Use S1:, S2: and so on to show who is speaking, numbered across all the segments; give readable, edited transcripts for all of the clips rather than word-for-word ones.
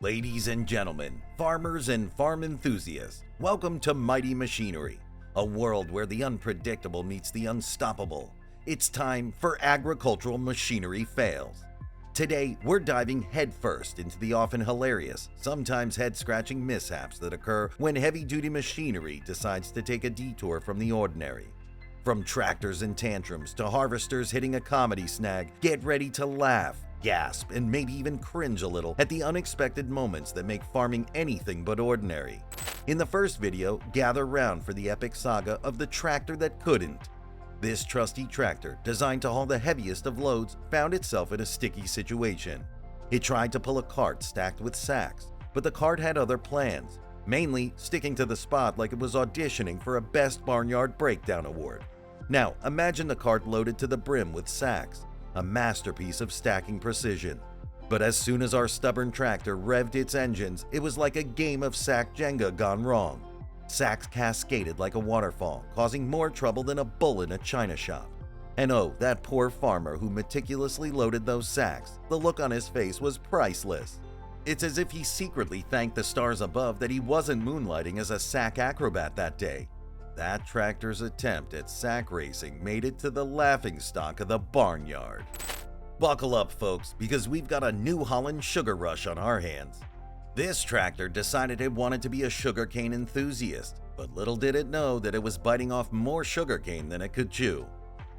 S1: Ladies and gentlemen, farmers and farm enthusiasts, welcome to Mighty Machinery, a world where the unpredictable meets the unstoppable. It's time for agricultural machinery fails. Today, we're diving headfirst into the often hilarious, sometimes head-scratching mishaps that occur when heavy-duty machinery decides to take a detour from the ordinary. From tractors and tantrums to harvesters hitting a comedy snag, get ready to laugh, gasp, and maybe even cringe a little at the unexpected moments that make farming anything but ordinary. In the first video, gather round for the epic saga of the tractor that couldn't. This trusty tractor, designed to haul the heaviest of loads, found itself in a sticky situation. It tried to pull a cart stacked with sacks, but the cart had other plans, mainly sticking to the spot like it was auditioning for a Best Barnyard Breakdown award. Now, imagine the cart loaded to the brim with sacks, a masterpiece of stacking precision. But as soon as our stubborn tractor revved its engines, it was like a game of sack Jenga gone wrong. Sacks cascaded like a waterfall, causing more trouble than a bull in a china shop. And oh, that poor farmer who meticulously loaded those sacks, the look on his face was priceless. It's as if he secretly thanked the stars above that he wasn't moonlighting as a sack acrobat that day. That tractor's attempt at sack racing made it to the laughingstock of the barnyard. Buckle up, folks, because we've got a New Holland sugar rush on our hands. This tractor decided it wanted to be a sugarcane enthusiast, but little did it know that it was biting off more sugarcane than it could chew.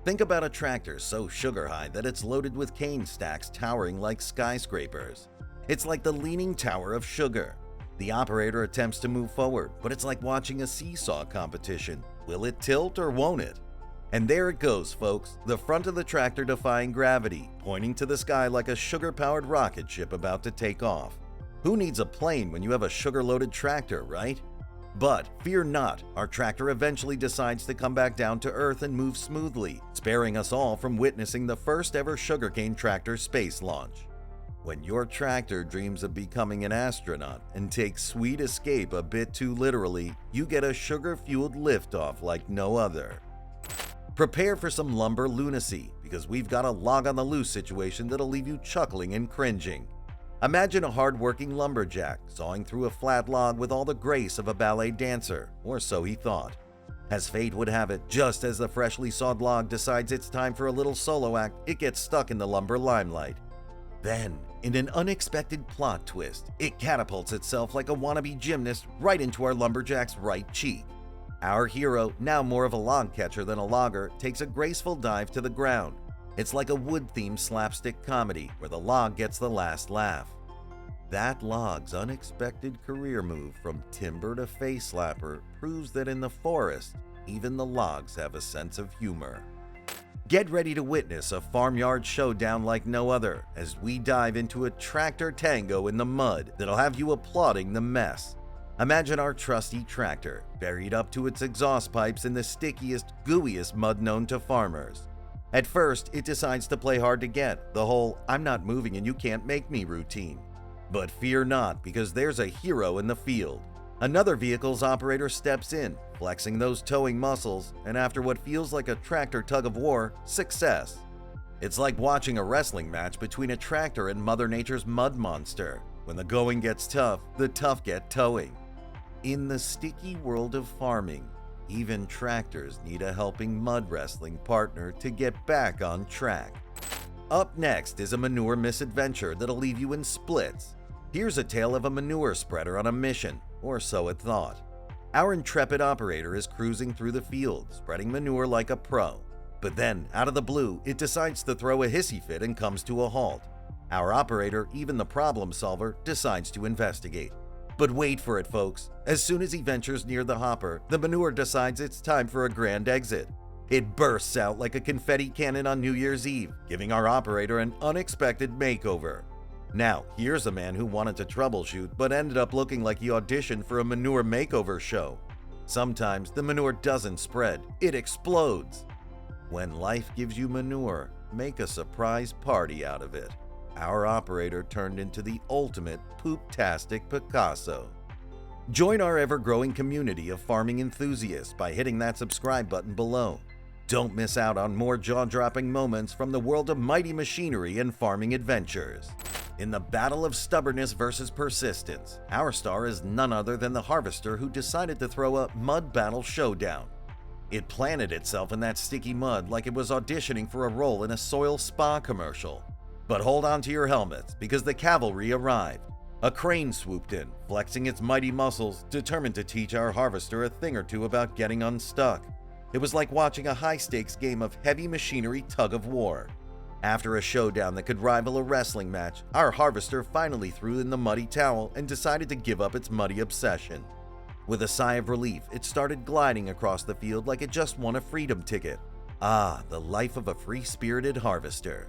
S1: Think about a tractor so sugar high that it's loaded with cane stacks towering like skyscrapers. It's like the leaning tower of sugar. The operator attempts to move forward, but it's like watching a seesaw competition. Will it tilt or won't it? And there it goes, folks, the front of the tractor defying gravity, pointing to the sky like a sugar-powered rocket ship about to take off. Who needs a plane when you have a sugar-loaded tractor, right? But fear not, our tractor eventually decides to come back down to earth and move smoothly, sparing us all from witnessing the first ever sugarcane tractor space launch. When your tractor dreams of becoming an astronaut and takes sweet escape a bit too literally, you get a sugar-fueled liftoff like no other. Prepare for some lumber lunacy, because we've got a log on the loose situation that'll leave you chuckling and cringing. Imagine a hard-working lumberjack sawing through a flat log with all the grace of a ballet dancer, or so he thought. As fate would have it, just as the freshly sawed log decides it's time for a little solo act, it gets stuck in the lumber limelight. Then, in an unexpected plot twist, it catapults itself like a wannabe gymnast right into our lumberjack's right cheek. Our hero, now more of a log catcher than a logger, takes a graceful dive to the ground. It's like a wood-themed slapstick comedy where the log gets the last laugh. That log's unexpected career move from timber to face slapper proves that in the forest, even the logs have a sense of humor. Get ready to witness a farmyard showdown like no other as we dive into a tractor tango in the mud that'll have you applauding the mess. Imagine our trusty tractor buried up to its exhaust pipes in the stickiest, gooeyest mud known to farmers. At first, it decides to play hard to get, the whole "I'm not moving and you can't make me" routine. But fear not, because there's a hero in the field. Another vehicle's operator steps in, flexing those towing muscles, and after what feels like a tractor tug-of-war, success. It's like watching a wrestling match between a tractor and Mother Nature's mud monster. When the going gets tough, the tough get towing. In the sticky world of farming, even tractors need a helping mud wrestling partner to get back on track. Up next is a manure misadventure that'll leave you in splits. Here's a tale of a manure spreader on a mission, or so it thought. Our intrepid operator is cruising through the field, spreading manure like a pro. But then, out of the blue, it decides to throw a hissy fit and comes to a halt. Our operator, even the problem solver, decides to investigate. But wait for it, folks. As soon as he ventures near the hopper, the manure decides it's time for a grand exit. It bursts out like a confetti cannon on New Year's Eve, giving our operator an unexpected makeover. Now, here's a man who wanted to troubleshoot but ended up looking like he auditioned for a manure makeover show. Sometimes the manure doesn't spread, it explodes. When life gives you manure, make a surprise party out of it. Our operator turned into the ultimate poop-tastic Picasso. Join our ever-growing community of farming enthusiasts by hitting that subscribe button below. Don't miss out on more jaw-dropping moments from the world of mighty machinery and farming adventures. In the battle of stubbornness versus persistence, our star is none other than the harvester who decided to throw a mud battle showdown. It planted itself in that sticky mud like it was auditioning for a role in a soil spa commercial. But hold on to your helmets, because the cavalry arrived. A crane swooped in, flexing its mighty muscles, determined to teach our harvester a thing or two about getting unstuck. It was like watching a high-stakes game of heavy machinery tug-of-war. After a showdown that could rival a wrestling match, our harvester finally threw in the muddy towel and decided to give up its muddy obsession. With a sigh of relief, it started gliding across the field like it just won a freedom ticket. Ah, the life of a free-spirited harvester.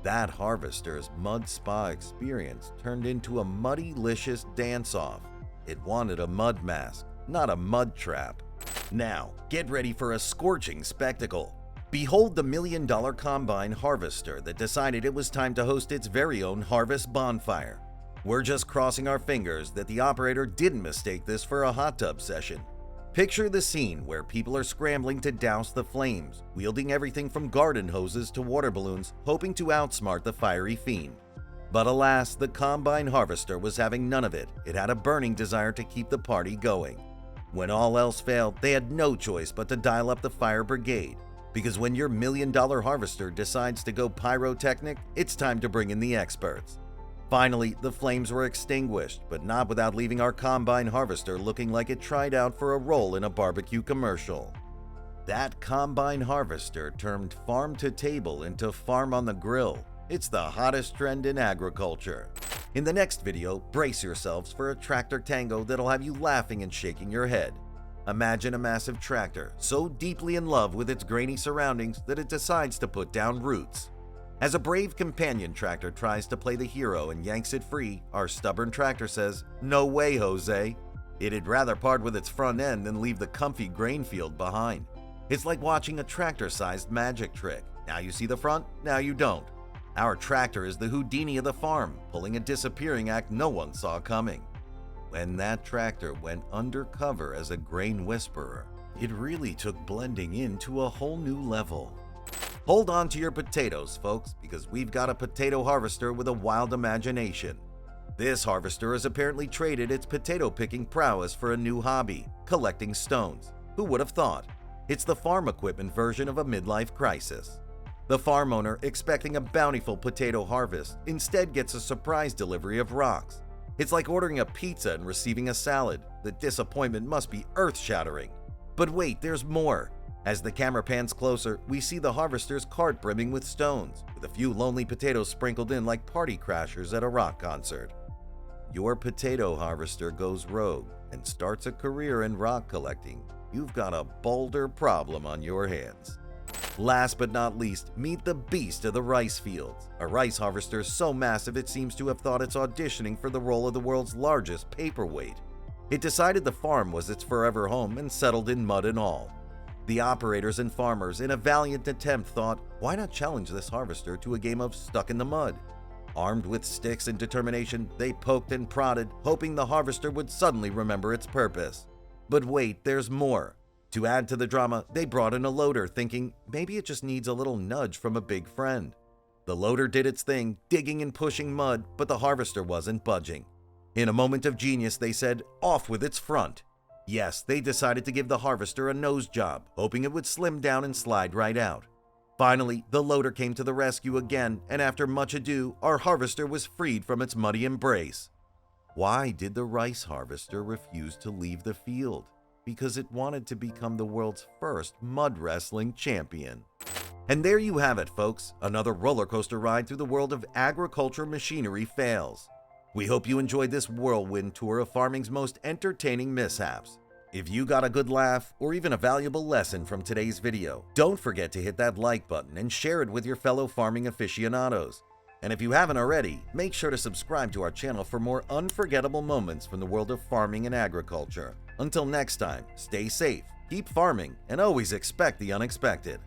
S1: That harvester's mud spa experience turned into a muddy-licious dance-off. It wanted a mud mask, not a mud trap. Now, get ready for a scorching spectacle. Behold the $1 million combine harvester that decided it was time to host its very own harvest bonfire. We're just crossing our fingers that the operator didn't mistake this for a hot tub session. Picture the scene where people are scrambling to douse the flames, wielding everything from garden hoses to water balloons, hoping to outsmart the fiery fiend. But alas, the combine harvester was having none of it. It had a burning desire to keep the party going. When all else failed, they had no choice but to dial up the fire brigade. Because when your $1 million harvester decides to go pyrotechnic, it's time to bring in the experts. Finally, the flames were extinguished, but not without leaving our combine harvester looking like it tried out for a role in a barbecue commercial. That combine harvester turned farm to table into farm on the grill. It's the hottest trend in agriculture. In the next video, brace yourselves for a tractor tango that'll have you laughing and shaking your head. Imagine a massive tractor so deeply in love with its grainy surroundings that it decides to put down roots. As a brave companion tractor tries to play the hero and yanks it free, our stubborn tractor says, "No way, Jose." It'd rather part with its front end than leave the comfy grain field behind. It's like watching a tractor-sized magic trick. Now you see the front, now you don't. Our tractor is the Houdini of the farm, pulling a disappearing act no one saw coming. When that tractor went undercover as a grain whisperer, it really took blending in to a whole new level. Hold on to your potatoes, folks, because we've got a potato harvester with a wild imagination. This harvester has apparently traded its potato-picking prowess for a new hobby, collecting stones. Who would have thought? It's the farm equipment version of a midlife crisis. The farm owner, expecting a bountiful potato harvest, instead gets a surprise delivery of rocks. It's like ordering a pizza and receiving a salad. The disappointment must be earth-shattering. But wait, there's more. As the camera pans closer, we see the harvester's cart brimming with stones, with a few lonely potatoes sprinkled in like party crashers at a rock concert. Your potato harvester goes rogue and starts a career in rock collecting. You've got a boulder problem on your hands. Last but not least, meet the beast of the rice fields. A rice harvester so massive it seems to have thought it's auditioning for the role of the world's largest paperweight. It decided the farm was its forever home and settled in mud and all. The operators and farmers, in a valiant attempt, thought, why not challenge this harvester to a game of stuck in the mud? Armed with sticks and determination, they poked and prodded, hoping the harvester would suddenly remember its purpose. But wait, there's more. To add to the drama, they brought in a loader, thinking maybe it just needs a little nudge from a big friend. The loader did its thing, digging and pushing mud, but the harvester wasn't budging. In a moment of genius, they said, off with its front. Yes, they decided to give the harvester a nose job, hoping it would slim down and slide right out. Finally, the loader came to the rescue again, and after much ado, our harvester was freed from its muddy embrace. Why did the rice harvester refuse to leave the field? Because it wanted to become the world's first mud wrestling champion. And there you have it, folks, another roller coaster ride through the world of agriculture machinery fails. We hope you enjoyed this whirlwind tour of farming's most entertaining mishaps. If you got a good laugh or even a valuable lesson from today's video, don't forget to hit that like button and share it with your fellow farming aficionados. And if you haven't already, make sure to subscribe to our channel for more unforgettable moments from the world of farming and agriculture. Until next time, stay safe, keep farming, and always expect the unexpected.